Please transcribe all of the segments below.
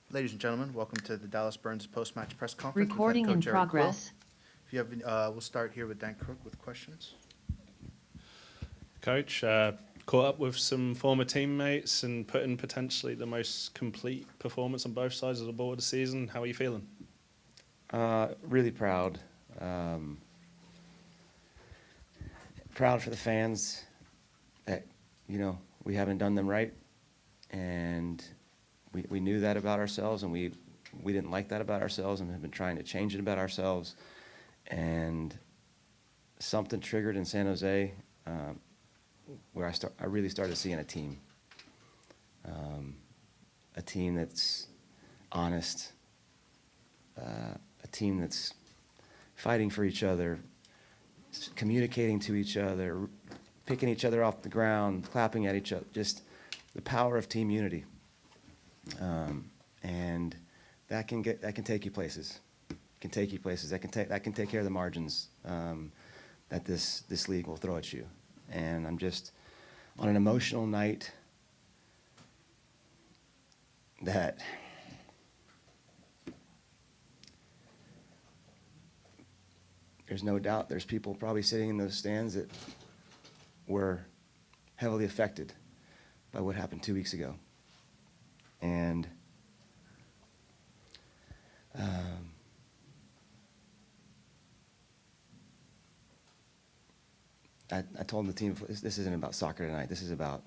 Ladies and gentlemen, welcome to the Dallas Burns Postmatch press conference with head Recording in coach Eric Quill. progress. If you have, we'll start here with Dan Crook with questions. Coach, caught up with some former teammates and put in potentially the most complete performance on both sides of the ball this season. How are you feeling? Really proud. Proud for the fans that, we haven't done them right. And we knew that about ourselves, and we didn't like that about ourselves, and have been trying to change it about ourselves. And something triggered in San Jose where I really started seeing a team that's honest, a team that's fighting for each other, communicating to each other, picking each other off the ground, clapping at each other, just the power of team unity. And that can take you places. That can take care of the margins that this league will throw at you. And I'm just on an emotional night that there's no doubt there's people probably sitting in those stands that were heavily affected by what happened 2 weeks ago. And I told the team, this isn't about soccer tonight. This is about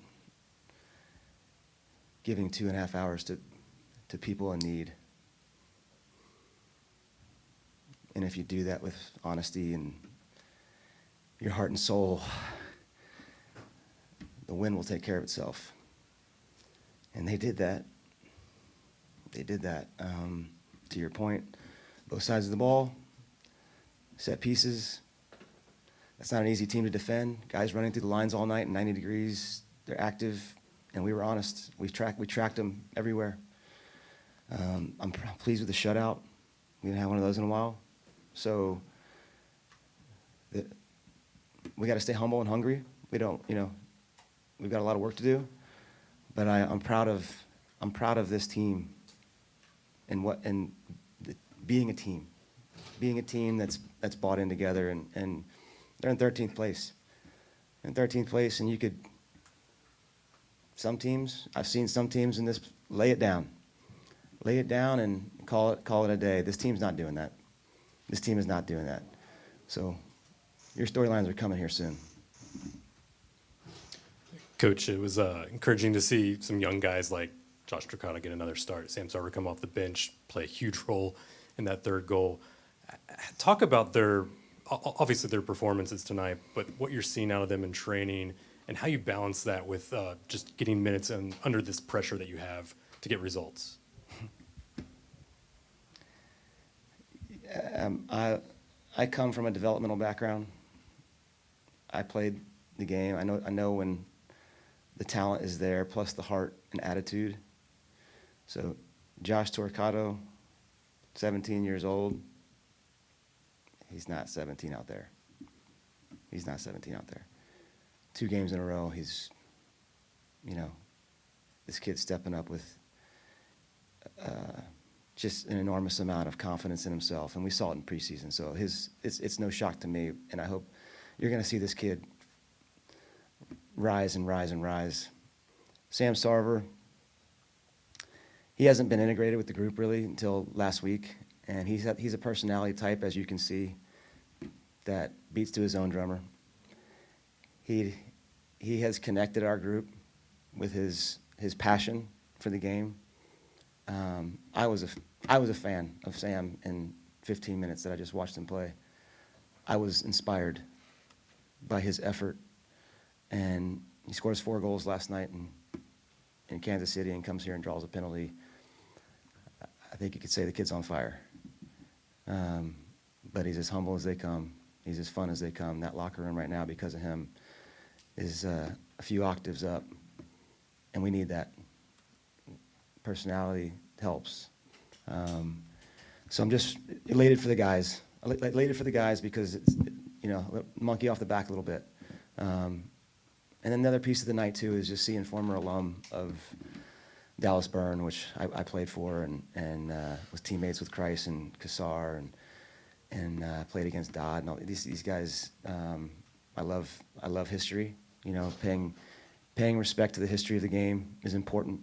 giving 2.5 hours to people in need. And if you do that with honesty and your heart and soul, the win will take care of itself. And they did that. To your point, both sides of the ball, set pieces. That's not an easy team to defend. Guys running through the lines all night in 90 degrees. They're active, and we were honest. We tracked them everywhere. I'm pleased with the shutout. We didn't have one of those in a while. So we got to stay humble and hungry. We've got a lot of work to do. But I'm proud of this team and being a team that's bought in together, and they're in 13th place. And I've seen some teams in this lay it down and call it a day. This team's not doing that. This team is not doing that. So your storylines are coming here soon. Coach, it was encouraging to see some young guys like Josh Tricado get another start. Sam Sarver come off the bench, play a huge role in that third goal. Talk about obviously their performances tonight, but what you're seeing out of them in training and how you balance that with just getting minutes and under this pressure that you have to get results. I come from a developmental background. I played the game. I know when the talent is there, plus the heart and attitude. So Josh Torquato, 17 years old, he's not 17 out there. 2 games in a row, this kid's stepping up with just an enormous amount of confidence in himself, and we saw it in preseason. So it's no shock to me, and I hope you're going to see this kid rise and rise and rise. Sam Sarver, he hasn't been integrated with the group really until last week, and he's a personality type, as you can see, that beats to his own drummer. He has connected our group with his passion for the game. I was a fan of Sam in 15 minutes that I just watched him play. I was inspired by his effort, and he scores 4 goals last night in Kansas City and comes here and draws a penalty. I think you could say the kid's on fire. But he's as humble as they come. He's as fun as they come. That locker room right now, because of him, is a few octaves up, and we need that. Personality helps. So I'm just elated for the guys. Because it's, monkey off the back a little bit. And then the other piece of the night, too, is just seeing former alum of Dallas Burn, which I played for, and was teammates with Christ and Kassar, and played against Dodd. And all, these guys, I love history. You know, paying respect to the history of the game is important.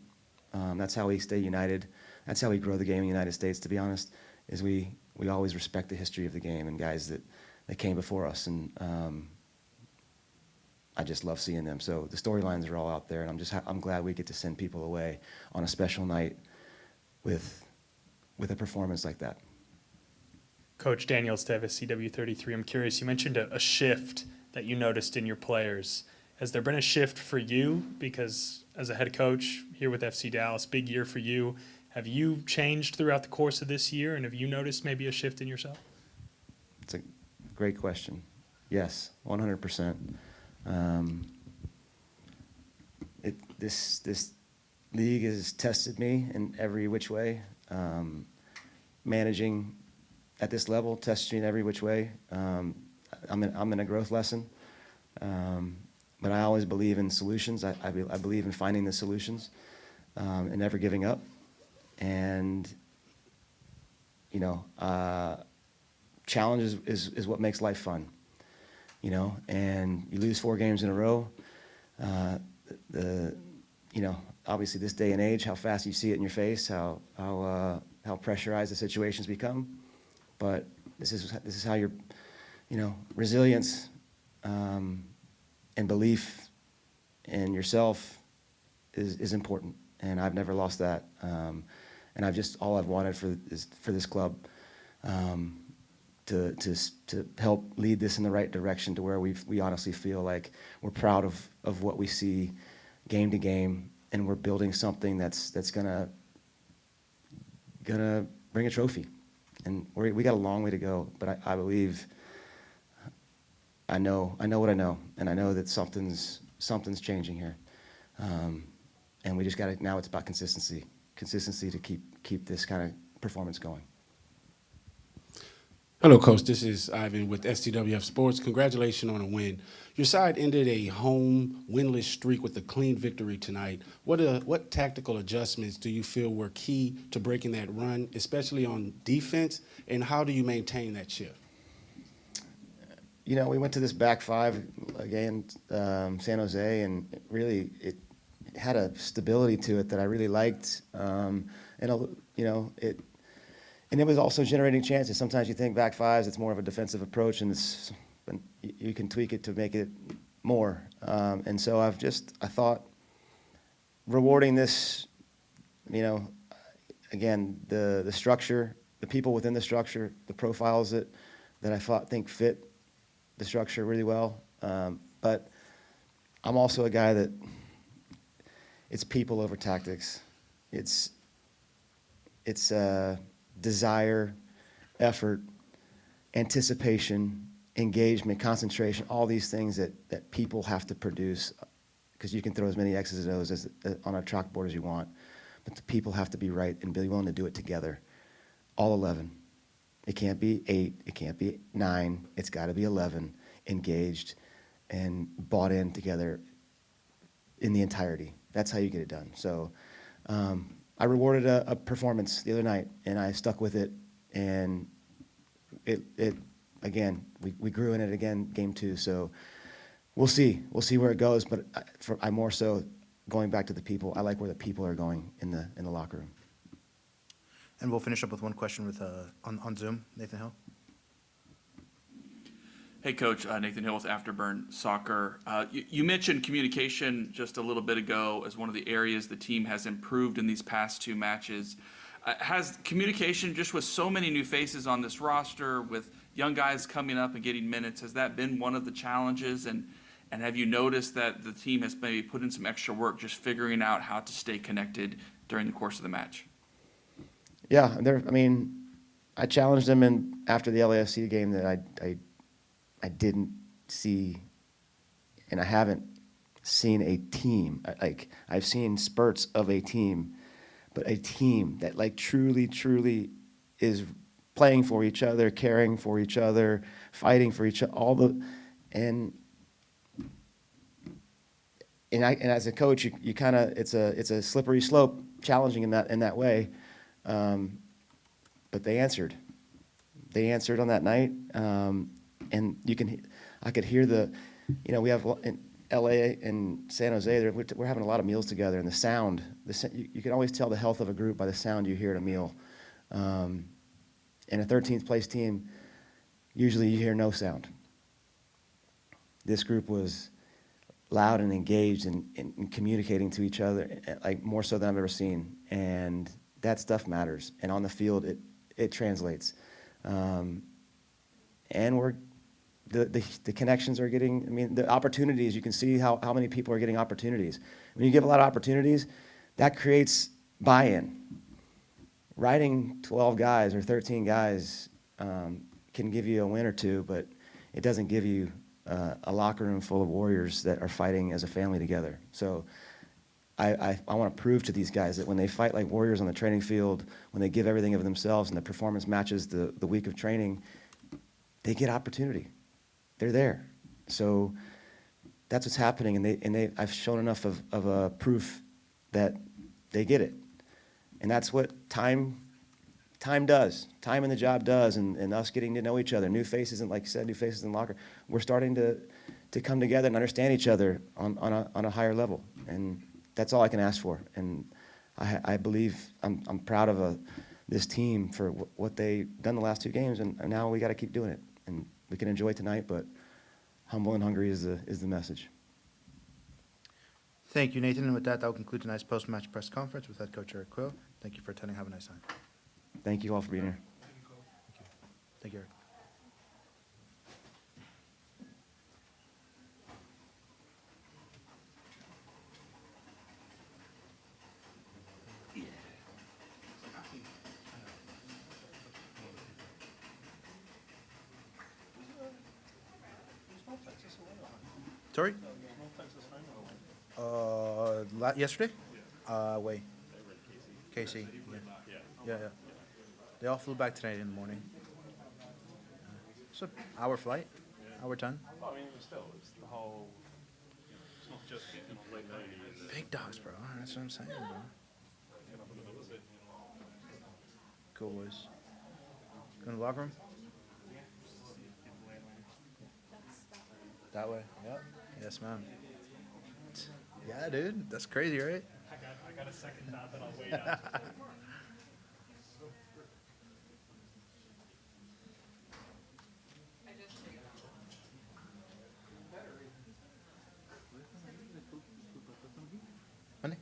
That's how we stay united. That's how we grow the game in the United States, to be honest, is we always respect the history of the game and guys that came before us. And I just love seeing them. So the storylines are all out there, and I'm glad we get to send people away on a special night with a performance like that. Coach Daniel Stevis, CW33, I'm curious, you mentioned a shift that you noticed in your players. Has there been a shift for you? Because as a head coach here with FC Dallas, big year for you. Have you changed throughout the course of this year, and have you noticed maybe a shift in yourself? It's a great question. Yes, 100%. This league has tested me in every which way. Managing at this level tests you in every which way. I'm in a growth lesson, but I always believe in solutions. I believe in finding the solutions and never giving up. And you know, challenge is what makes life fun. You know, and you lose 4 games in a row. You know, obviously this day and age, how fast you see it in your face, how pressurized the situations become. But this is how your, you know, resilience and belief in yourself is important. And I've never lost that. And all I've wanted for this club. To help lead this in the right direction to where we honestly feel like we're proud of what we see game to game, and we're building something that's gonna bring a trophy. And we got a long way to go, but I believe I know what I know, and I know that something's changing here. And we just got to, now it's about consistency to keep this kind of performance going. Hello, Coach. This is Ivan with STWF Sports. Congratulations on a win. Your side ended a home winless streak with a clean victory tonight. What tactical adjustments do you feel were key to breaking that run, especially on defense, and how do you maintain that shift? You know, we went to this back 5 against San Jose, and really it had a stability to it that I really liked. And you know, and it was also generating chances. Sometimes you think back 5s, it's more of a defensive approach, and you can tweak it to make it more. And so I thought rewarding this, you know, again, the structure, the people within the structure, the profiles that I think fit the structure really well. But I'm also a guy that it's people over tactics. It's desire, effort, anticipation, engagement, concentration, all these things that people have to produce, because you can throw as many X's and O's on a chalkboard as you want, but the people have to be right and be willing to do it together, all 11. It can't be 8, it can't be 9, it's got to be 11, engaged and bought in together in the entirety. That's how you get it done. So I rewarded a performance the other night, and I stuck with it, and it again, we grew in it again, game 2. So we'll see where it goes. But I'm more so going back to the people. I like where the people are going in the locker room. And we'll finish up with one question with on Zoom, Nathan Hill. Hey, Coach. Nathan Hill with Afterburn Soccer. You mentioned communication just a little bit ago as one of the areas the team has improved in these past 2 matches. Has communication, just with so many new faces on this roster, with young guys coming up and getting minutes, has that been one of the challenges? And have you noticed that the team has maybe put in some extra work just figuring out how to stay connected during the course of the match? Yeah, I challenged them after the LAFC game that I didn't see, and I haven't seen a team. I've seen spurts of a team, but a team that truly is playing for each other, caring for each other, fighting for each other, and and as a coach, you kind of it's a slippery slope, challenging in that way. But they answered. They answered on that night, and I could hear we have in L.A. and San Jose. We're having a lot of meals together, and the sound. You can always tell the health of a group by the sound you hear at a meal. In a 13th place team, usually you hear no sound. This group was loud and engaged and communicating to each other, like more so than I've ever seen. And that stuff matters. And on the field, it translates. And the connections are getting, I mean, the opportunities, you can see how many people are getting opportunities. When you give a lot of opportunities, that creates buy-in. Riding 12 guys or 13 guys can give you a win or two, but it doesn't give you a locker room full of warriors that are fighting as a family together. So I want to prove to these guys that when they fight like warriors on the training field, when they give everything of themselves and the performance matches the week of training, they get opportunity. They're there. So that's what's happening, and I've shown enough of a proof that they get it. And that's what time does. Time in the job does, and us getting to know each other. New faces, and like you said, new faces in the locker. We're starting to come together and understand each other on a higher level. And that's all I can ask for. And I believe I'm proud of this team for what they've done the last two games, and now we got to keep doing it. And we can enjoy tonight, but humble and hungry is the message. Thank you, Nathan. And with that will conclude tonight's post-match press conference with head coach Eric Quill. Thank you for attending. Have a nice night. Thank you all for being here. Thank you, Eric. Sorry? Yesterday? Away. KC. Yeah. They all flew back tonight in the morning. It's an hour flight, hour 10. I mean, still, it's the whole. It's not just getting on late night. Big dogs, bro. That's what I'm saying, bro. Cool boys. Go in the locker room? That way. Yep. Yes, ma'am. Yeah, dude. That's crazy, right? I got a second thought that I'll wait on. ¿Mande?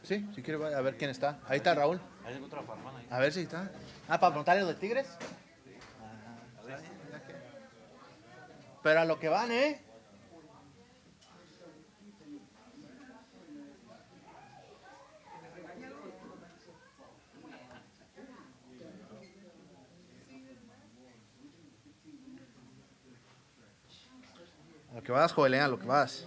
Sí, si quiere, a ver quién está. Ahí está Raúl. A ver si está. Ah, para preguntarle los de Tigres. Pero a lo que van, ¿eh? A lo que vas, Joelena, a lo que vas.